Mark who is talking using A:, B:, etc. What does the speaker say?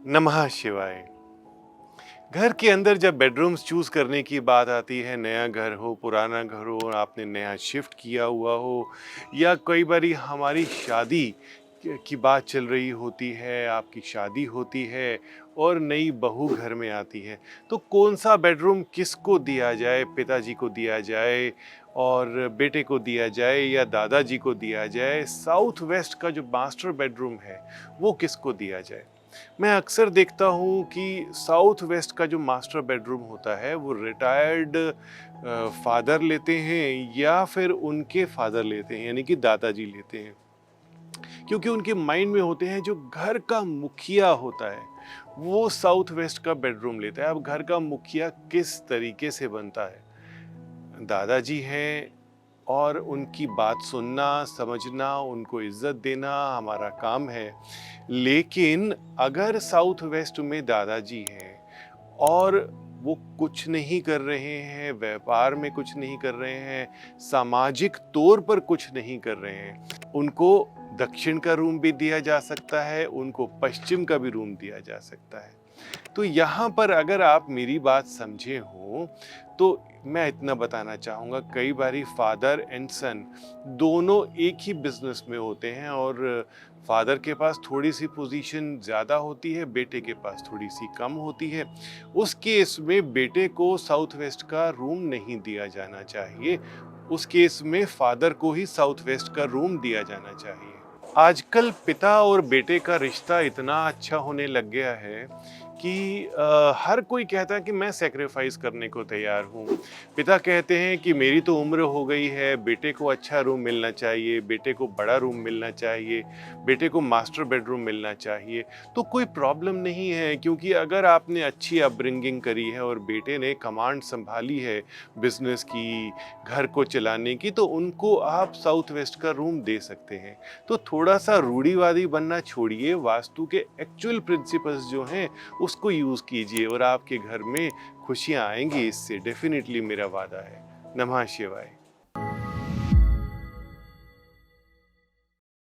A: नमः शिवाय। घर के अंदर जब बेडरूम्स चूज़ करने की बात आती है, नया घर हो, पुराना घर हो, आपने नया शिफ्ट किया हुआ हो या कई बारी हमारी शादी की बात चल रही होती है, आपकी शादी होती है और नई बहू घर में आती है, तो कौन-सा बेडरूम किसको दिया जाए? पिताजी को दिया जाए और बेटे को दिया जाए या दादाजी को दिया जाए? साउथ वेस्ट का जो मास्टर बेडरूम है, वो किसको दिया जाए? मैं अक्सर देखता हूँ कि साउथ वेस्ट का जो मास्टर बेडरूम होता है वो रिटायर्ड फादर लेते हैं या फिर उनके फादर लेते हैं, यानी कि दादाजी लेते हैं, क्योंकि उनके माइंड में होते हैं जो घर का मुखिया होता है वो साउथ वेस्ट का बेडरूम लेता है। अब घर का मुखिया किस तरीके से बनता है? दादाजी हैं और उनकी बात सुनना, समझना, उनको इज्जत देना हमारा काम है। लेकिन अगर साउथ वेस्ट में दादाजी हैं और वो कुछ नहीं कर रहे हैं, व्यापार में कुछ नहीं कर रहे हैं, सामाजिक तौर पर कुछ नहीं कर रहे हैं, उनको दक्षिण का रूम भी दिया जा सकता है, उनको पश्चिम का भी रूम दिया जा सकता है। तो यहाँ पर अगर आप मेरी बात समझे हो तो मैं इतना बताना चाहूँगा, कई बारी फादर एंड सन दोनों एक ही बिजनेस में होते हैं और फादर के पास थोड़ी सी पोजीशन ज़्यादा होती है, बेटे के पास थोड़ी सी कम होती है। उस केस में बेटे को साउथ वेस्ट का रूम नहीं दिया जाना चाहिए, उस केस में फादर को ही साउथ वेस्ट का रूम दिया जाना चाहिए। आजकल पिता और बेटे का रिश्ता इतना अच्छा होने लग गया है कि हर कोई कहता है कि मैं सैक्रिफाइस करने को तैयार हूँ। पिता कहते हैं कि मेरी तो उम्र हो गई है, बेटे को अच्छा रूम मिलना चाहिए, बेटे को बड़ा रूम मिलना चाहिए, बेटे को मास्टर बेडरूम मिलना चाहिए। तो कोई प्रॉब्लम नहीं है, क्योंकि अगर आपने अच्छी अपब्रिंगिंग करी है और बेटे ने कमांड संभाली है बिजनेस की, घर को चलाने की, तो उनको आप साउथ वेस्ट का रूम दे सकते हैं। तो थोड़ा-सा रूढ़िवादी बनना छोड़िए, वास्तु के एक्चुअल प्रिंसिपल्स जो हैं उसको यूज़ कीजिए और आपके घर में खुशियाँ आएँगी इससे, डेफ़िनिटली मेरा वादा है। नमः शिवाय।